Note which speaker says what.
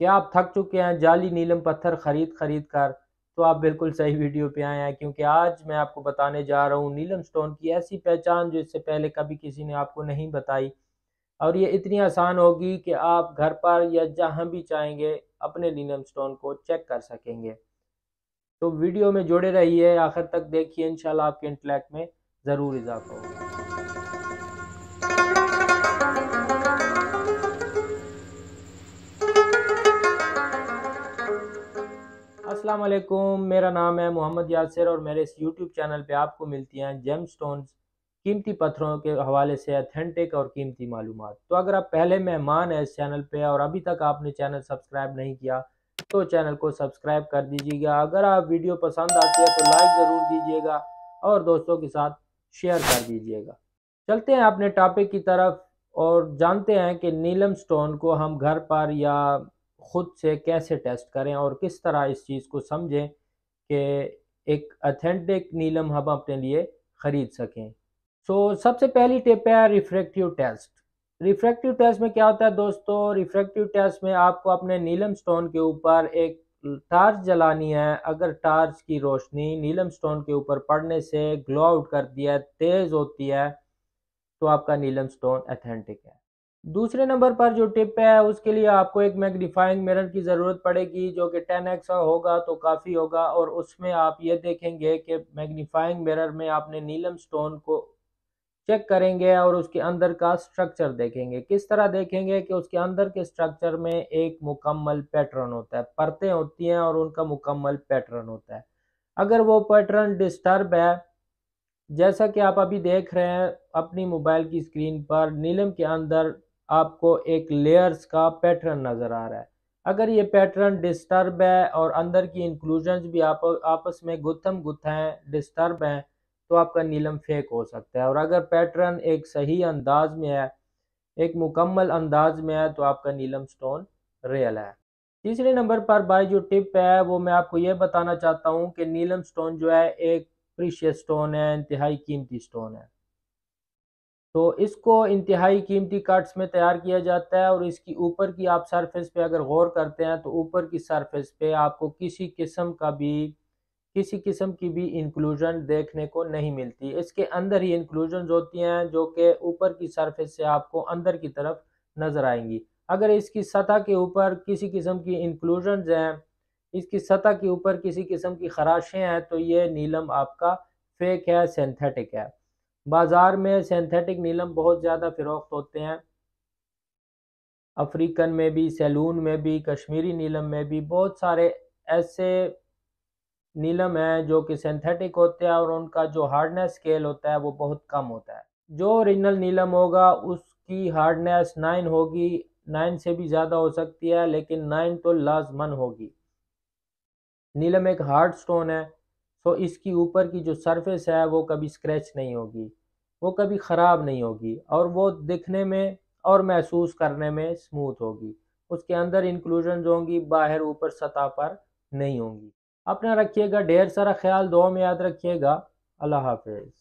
Speaker 1: क्या आप थक चुके हैं जाली नीलम पत्थर खरीद खरीद कर? तो आप बिल्कुल सही वीडियो पे आए हैं, क्योंकि आज मैं आपको बताने जा रहा हूँ नीलम स्टोन की ऐसी पहचान जो इससे पहले कभी किसी ने आपको नहीं बताई। और ये इतनी आसान होगी कि आप घर पर या जहाँ भी चाहेंगे अपने नीलम स्टोन को चेक कर सकेंगे। तो वीडियो में जुड़े रहिए, आखिर तक देखिए, इंशाल्लाह आपके इंटेलेक्ट में ज़रूर इजाफा होगा। अस्सलाम वालेकुम, मेरा नाम है मोहम्मद यासिर और मेरे इस यूट्यूब चैनल पे आपको मिलती हैं जेम स्टोन्स, कीमती पत्थरों के हवाले से अथेंटिक और कीमती मालूमात। तो अगर आप पहले मेहमान हैं इस चैनल पे और अभी तक आपने चैनल सब्सक्राइब नहीं किया तो चैनल को सब्सक्राइब कर दीजिएगा। अगर आप वीडियो पसंद आती है तो लाइक ज़रूर दीजिएगा और दोस्तों के साथ शेयर कर दीजिएगा। चलते हैं अपने टॉपिक की तरफ और जानते हैं कि नीलम स्टोन को हम घर पर या खुद से कैसे टेस्ट करें और किस तरह इस चीज़ को समझें कि एक अथेंटिक नीलम हम अपने लिए ख़रीद सकें। सबसे पहली टिप है रिफ्रैक्टिव टेस्ट। रिफ्रैक्टिव टेस्ट में क्या होता है दोस्तों? रिफ्रैक्टिव टेस्ट में आपको अपने नीलम स्टोन के ऊपर एक टार्च जलानी है। अगर टार्च की रोशनी नीलम स्टोन के ऊपर पड़ने से ग्लो आउट करती है, तेज़ होती है, तो आपका नीलम स्टोन अथेंटिक है। दूसरे नंबर पर जो टिप है उसके लिए आपको एक मैग्नीफाइंग मिरर की ज़रूरत पड़ेगी, जो कि 10x होगा तो काफ़ी होगा। और उसमें आप ये देखेंगे कि मैग्नीफाइंग मिरर में आपने नीलम स्टोन को चेक करेंगे और उसके अंदर का स्ट्रक्चर देखेंगे। किस तरह देखेंगे कि उसके अंदर के स्ट्रक्चर में एक मुकम्मल पैटर्न होता है, परतें होती हैं और उनका मुकम्मल पैटर्न होता है। अगर वो पैटर्न डिस्टर्ब है, जैसा कि आप अभी देख रहे हैं अपनी मोबाइल की स्क्रीन पर, नीलम के अंदर आपको एक लेयर्स का पैटर्न नज़र आ रहा है। अगर ये पैटर्न डिस्टर्ब है और अंदर की इंक्लूजन्स भी आपस में गुत्थम गुत्था हैं, डिस्टर्ब हैं, तो आपका नीलम फेक हो सकता है। और अगर पैटर्न एक सही अंदाज में है, एक मुकम्मल अंदाज में है, तो आपका नीलम स्टोन रियल है। तीसरे नंबर पर भाई जो टिप है वो मैं आपको ये बताना चाहता हूँ कि नीलम स्टोन जो है एक प्रीशियस स्टोन है, इंतहाई कीमती स्टोन है। तो इसको इंतहाई कीमती कट्स में तैयार किया जाता है और इसकी ऊपर की आप सरफेस पे अगर गौर करते हैं तो ऊपर की सरफेस पे आपको किसी किस्म की भी इंक्लूजन देखने को नहीं मिलती। इसके अंदर ही इंक्लूजन होती हैं जो कि ऊपर की सरफेस से आपको अंदर की तरफ नज़र आएंगी। अगर इसकी सतह के ऊपर किसी किस्म की इंक्लूजन हैं, इसकी सतह के ऊपर किसी किस्म की खराशें हैं, तो ये नीलम आपका फेक है, सिंथेटिक है। बाज़ार में सिंथेटिक नीलम बहुत ज़्यादा फ़रोख्त होते हैं, अफ्रीकन में भी, सैलून में भी, कश्मीरी नीलम में भी। बहुत सारे ऐसे नीलम हैं जो कि सिंथेटिक होते हैं और उनका जो हार्डनेस स्केल होता है वो बहुत कम होता है। जो ओरिजिनल नीलम होगा उसकी हार्डनेस 9 होगी, 9 से भी ज़्यादा हो सकती है, लेकिन 9 तो लाजमन होगी। नीलम एक हार्ड स्टोन है, तो इसकी ऊपर की जो सरफेस है वो कभी स्क्रैच नहीं होगी, वो कभी ख़राब नहीं होगी और वो दिखने में और महसूस करने में स्मूथ होगी। उसके अंदर इंक्लूजन होंगी, बाहर ऊपर सतह पर नहीं होंगी। अपना रखिएगा ढेर सारा ख्याल, दुआ में याद रखिएगा। अल्लाह हाफिज़।